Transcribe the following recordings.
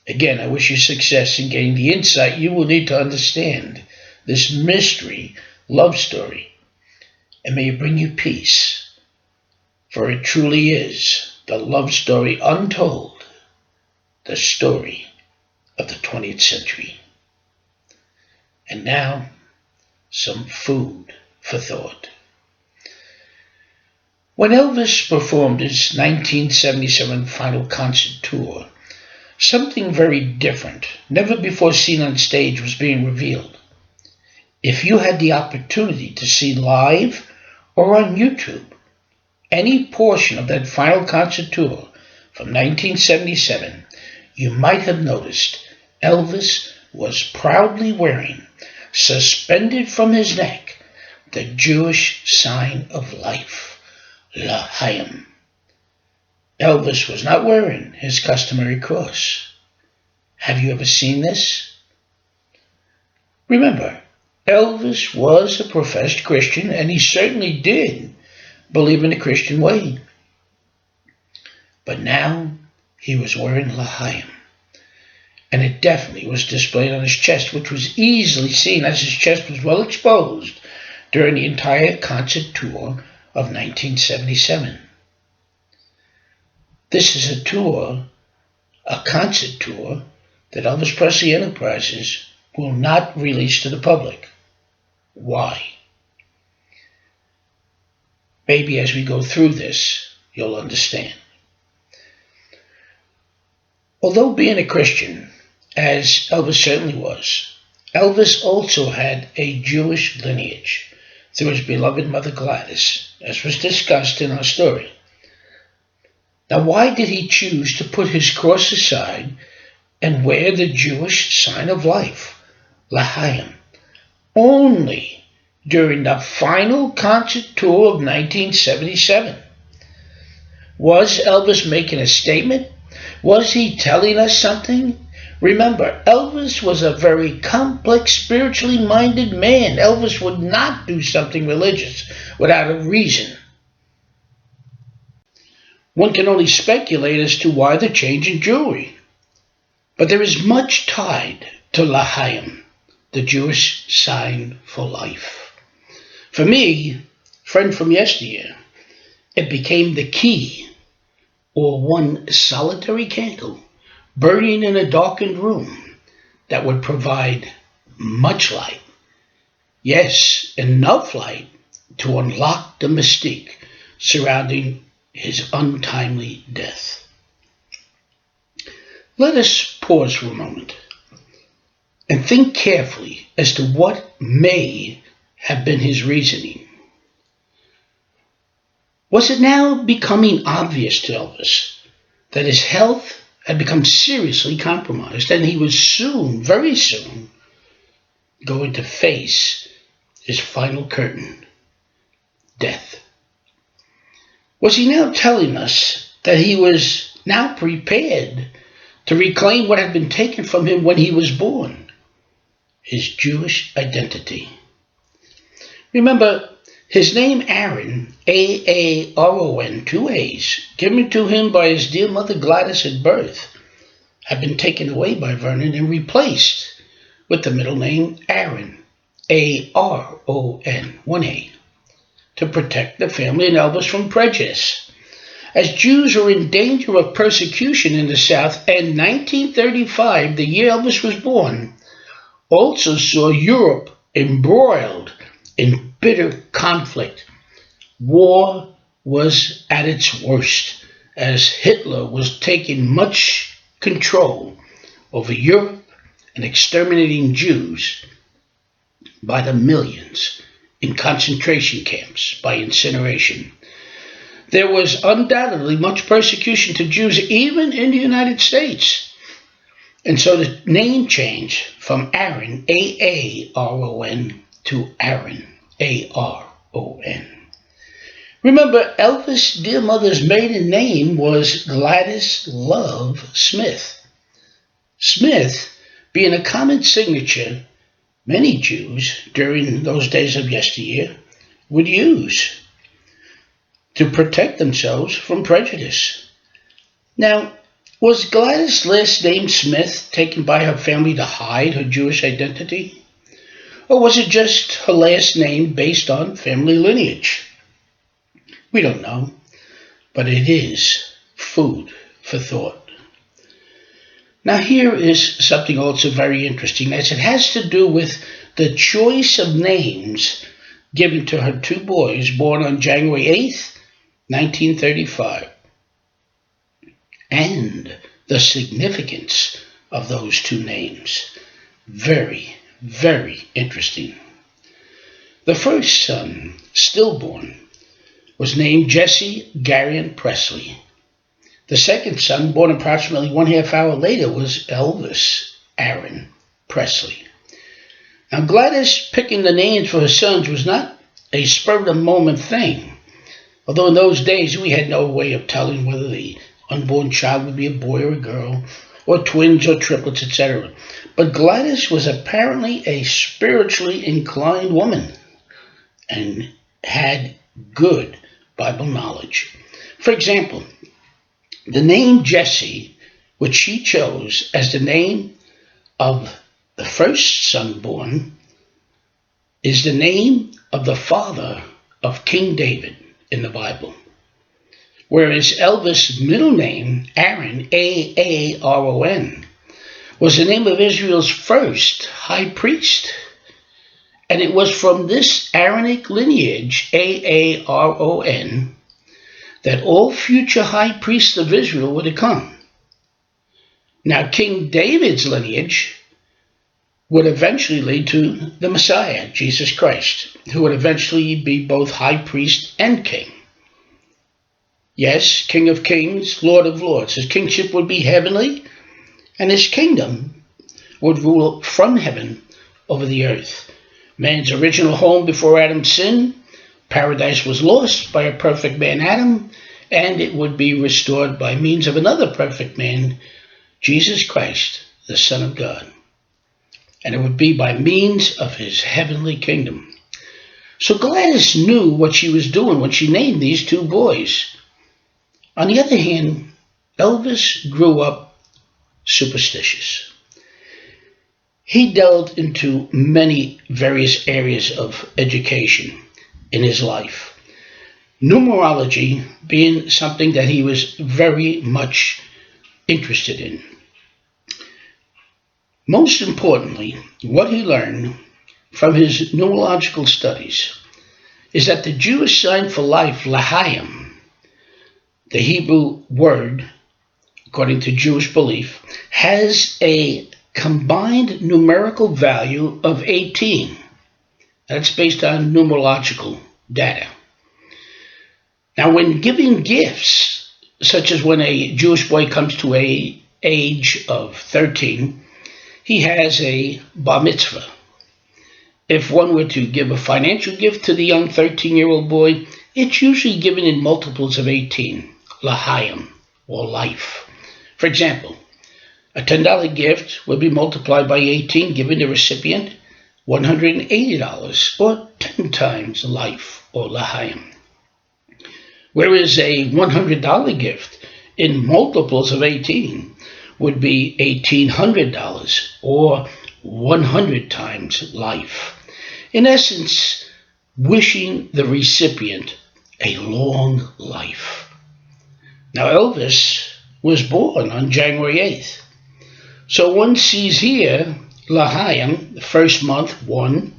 Again, I wish you success in getting the insight you will need to understand this mystery love story, and may it bring you peace, for it truly is the love story untold, the story of the 20th century. And now, some food for thought. When Elvis performed his 1977 final concert tour, something very different, never before seen on stage, was being revealed. If you had the opportunity to see live or on YouTube any portion of that final concert tour from 1977, you might have noticed Elvis was proudly wearing, suspended from his neck, the Jewish sign of life, L'Chaim. Elvis was not wearing his customary cross. Have you ever seen this? Remember, Elvis was a professed Christian, and he certainly did believe in the Christian way. But now he was wearing L'Chaim, and it definitely was displayed on his chest, which was easily seen as his chest was well exposed during the entire concert tour of 1977. This is a concert tour, that Elvis Presley Enterprises will not release to the public. Why? Maybe as we go through this, you'll understand. Although being a Christian, as Elvis certainly was, Elvis also had a Jewish lineage through his beloved mother Gladys, as was discussed in our story. Now, why did he choose to put his cross aside and wear the Jewish sign of life, L'Chaim, only during the final concert tour of 1977? Was Elvis making a statement? Was he telling us something? Remember, Elvis was a very complex, spiritually minded man. Elvis would not do something religious without a reason. One can only speculate as to why the change in jewelry. But there is much tied to L'Chaim, the Jewish sign for life. For me, friend from yesteryear, it became the key, or one solitary candle burning in a darkened room that would provide much light. Yes, enough light to unlock the mystique surrounding his untimely death. Let us pause for a moment and think carefully as to what may have been his reasoning. Was it now becoming obvious to Elvis that his health had become seriously compromised, and he was soon, very soon, going to face his final curtain, death? Was he now telling us that he was now prepared to reclaim what had been taken from him when he was born, his Jewish identity? Remember, his name Aaron, A-A-R-O-N, 2 A's, given to him by his dear mother Gladys at birth, had been taken away by Vernon and replaced with the middle name Aaron, A-R-O-N, 1 A, to protect the family and Elvis from prejudice. As Jews were in danger of persecution in the South, and 1935, the year Elvis was born, also saw Europe embroiled in bitter conflict. War was at its worst, as Hitler was taking much control over Europe and exterminating Jews by the millions in concentration camps by incineration. There was undoubtedly much persecution to Jews even in the United States. And so the name changed from Aaron, A-A-R-O-N, to Aaron, A-R-O-N. Remember, Elvis' dear mother's maiden name was Gladys Love Smith. Smith being a common signature many Jews during those days of yesteryear would use to protect themselves from prejudice. Now, Was Gladys' last name Smith taken by her family to hide her Jewish identity? Or was it just her last name based on family lineage? We don't know, but it is food for thought. Now here is something also very interesting, as it has to do with the choice of names given to her two boys born on January 8th, 1935, and the significance of those two names. Very, very interesting. The first son, stillborn, was named Jesse Garion Presley. The second son, born approximately 1/2 hour later, was Elvis Aaron Presley. Now, Gladys picking the names for her sons was not a spur-of-the-moment thing, although in those days we had no way of telling whether the unborn child would be a boy or a girl, or twins or triplets, etc. But Gladys was apparently a spiritually inclined woman and had good Bible knowledge. For example, the name Jesse, which she chose as the name of the first son born, is the name of the father of King David in the Bible. Whereas Elvis' middle name, Aaron, Aaron, was the name of Israel's first high priest. And it was from this Aaronic lineage, Aaron, that all future high priests of Israel were to come. Now, King David's lineage would eventually lead to the Messiah, Jesus Christ, who would eventually be both high priest and king. Yes, King of Kings, Lord of Lords. His kingship would be heavenly, and his kingdom would rule from heaven over the earth. Man's original home before Adam's sin, paradise was lost by a perfect man, Adam, and it would be restored by means of another perfect man, Jesus Christ, the Son of God. And it would be by means of his heavenly kingdom. So Gladys knew what she was doing when she named these two boys. On the other hand, Elvis grew up superstitious. He delved into many various areas of education in his life, numerology being something that he was very much interested in. Most importantly, what he learned from his numerological studies is that the Jewish sign for life, L'chaim, the Hebrew word, according to Jewish belief, has a combined numerical value of 18. That's based on numerological data. Now, when giving gifts, such as when a Jewish boy comes to an age of 13, he has a bar mitzvah. If one were to give a financial gift to the young 13-year-old boy, it's usually given in multiples of 18, L'chaim, or life. For example, a $10 gift would be multiplied by 18, giving the recipient $180, or 10 times life, or L'chaim. Whereas a $100 gift in multiples of 18 would be $1,800, or 100 times life. In essence, wishing the recipient a long life. Now, Elvis was born on January 8th. So one sees here, L'chaim, the first month, 1,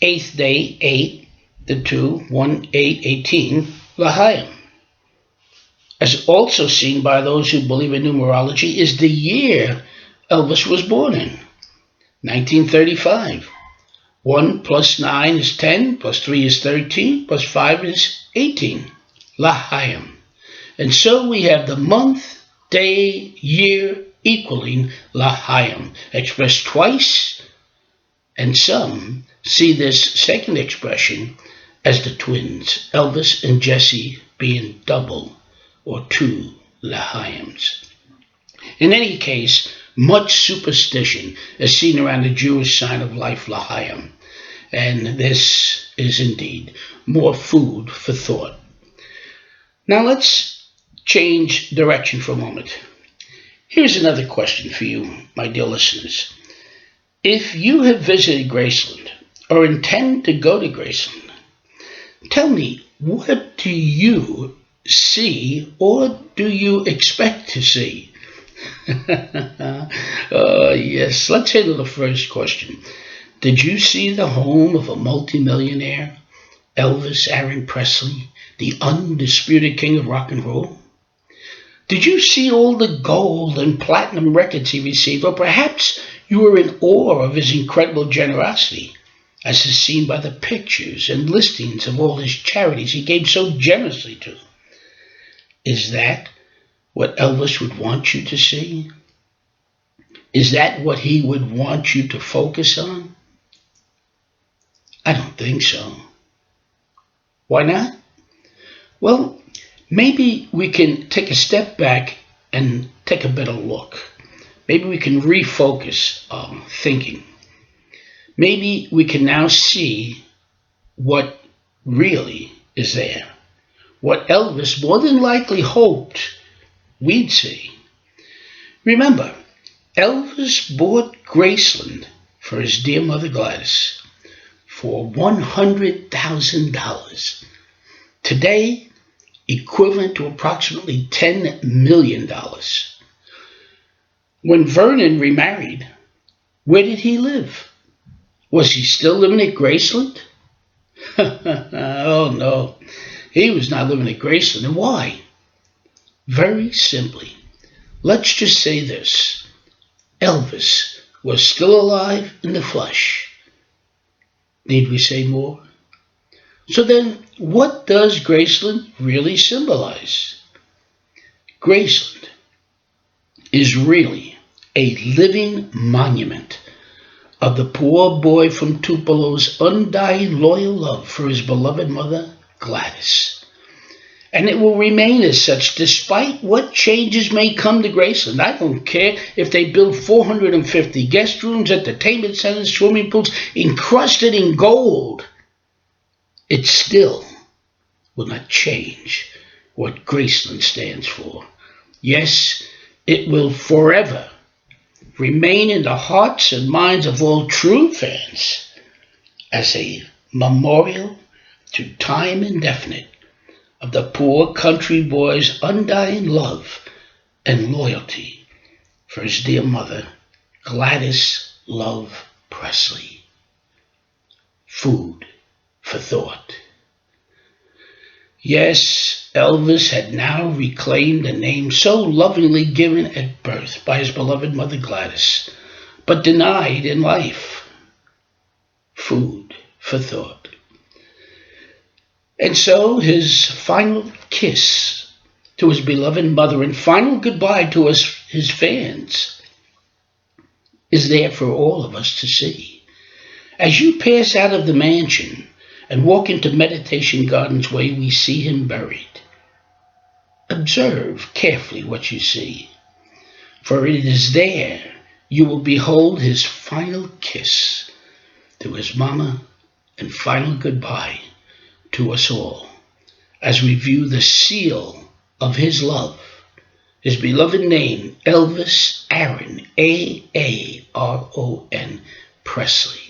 8th day, 8, the 2, 1, 8, 18, L'chaim. As also seen by those who believe in numerology, is the year Elvis was born in, 1935. 1 plus 9 is 10, plus 3 is 13, plus 5 is 18, L'chaim. And so we have the month, day, year equaling L'chaim, expressed twice, and some see this second expression as the twins, Elvis and Jesse, being double, or 2 L'chaims. In any case, much superstition is seen around the Jewish sign of life, L'chaim, and this is indeed more food for thought. Now let's change direction for a moment. Here's another question for you, my dear listeners. If you have visited Graceland or intend to go to Graceland, tell me, what do you see or do you expect to see? Yes, let's handle the first question. Did you see the home of a multimillionaire, Elvis Aaron Presley, the undisputed king of rock and roll? Did you see all the gold and platinum records he received? Or perhaps you were in awe of his incredible generosity, as is seen by the pictures and listings of all his charities he gave so generously to. Is that what Elvis would want you to see? Is that what he would want you to focus on? I don't think so. Why not? Well, maybe we can take a step back and take a better look. Maybe we can refocus thinking. Maybe we can now see what really is there. What Elvis more than likely hoped we'd see. Remember, Elvis bought Graceland for his dear mother Gladys for $100,000. Today, equivalent to approximately $10 million. When Vernon remarried, where did he live? Was he still living at Graceland? Oh no, he was not living at Graceland. And why? Very simply, let's just say this. Elvis was still alive in the flesh. Need we say more? So then, what does Graceland really symbolize? Graceland is really a living monument of the poor boy from Tupelo's undying loyal love for his beloved mother, Gladys. And it will remain as such despite what changes may come to Graceland. I don't care if they build 450 guest rooms, entertainment centers, swimming pools encrusted in gold. It still will not change what Graceland stands for. Yes, it will forever remain in the hearts and minds of all true fans as a memorial to time indefinite of the poor country boy's undying love and loyalty for his dear mother, Gladys Love Presley. Food for thought. Yes, Elvis had now reclaimed a name so lovingly given at birth by his beloved mother Gladys, but denied in life. Food for thought. And so his final kiss to his beloved mother and final goodbye to his fans is there for all of us to see. As you pass out of the mansion and walk into Meditation Gardens where we see him buried, observe carefully what you see, for it is there you will behold his final kiss to his mama and final goodbye to us all, as we view the seal of his love, his beloved name, Elvis Aaron, A-A-R-O-N, Presley.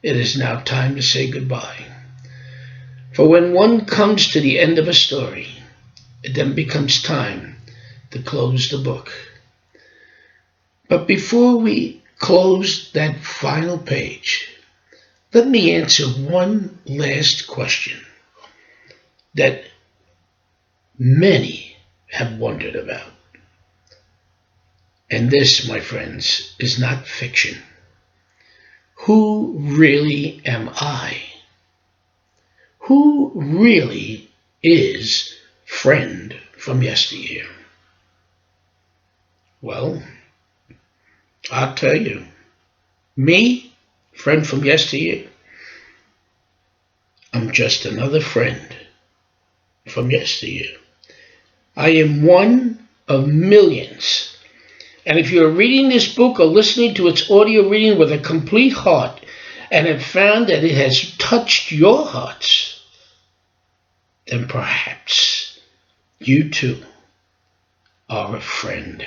It is now time to say goodbye. For when one comes to the end of a story, it then becomes time to close the book. But before we close that final page, let me answer one last question that many have wondered about. And this, my friends, is not fiction. Who really am I? Who really is friend from yesteryear? Well, I'll tell you. Me, friend from yesteryear, I'm just another friend from yesteryear. I am one of millions. And if you're reading this book or listening to its audio reading with a complete heart and have found that it has touched your hearts, then perhaps you too are a friend.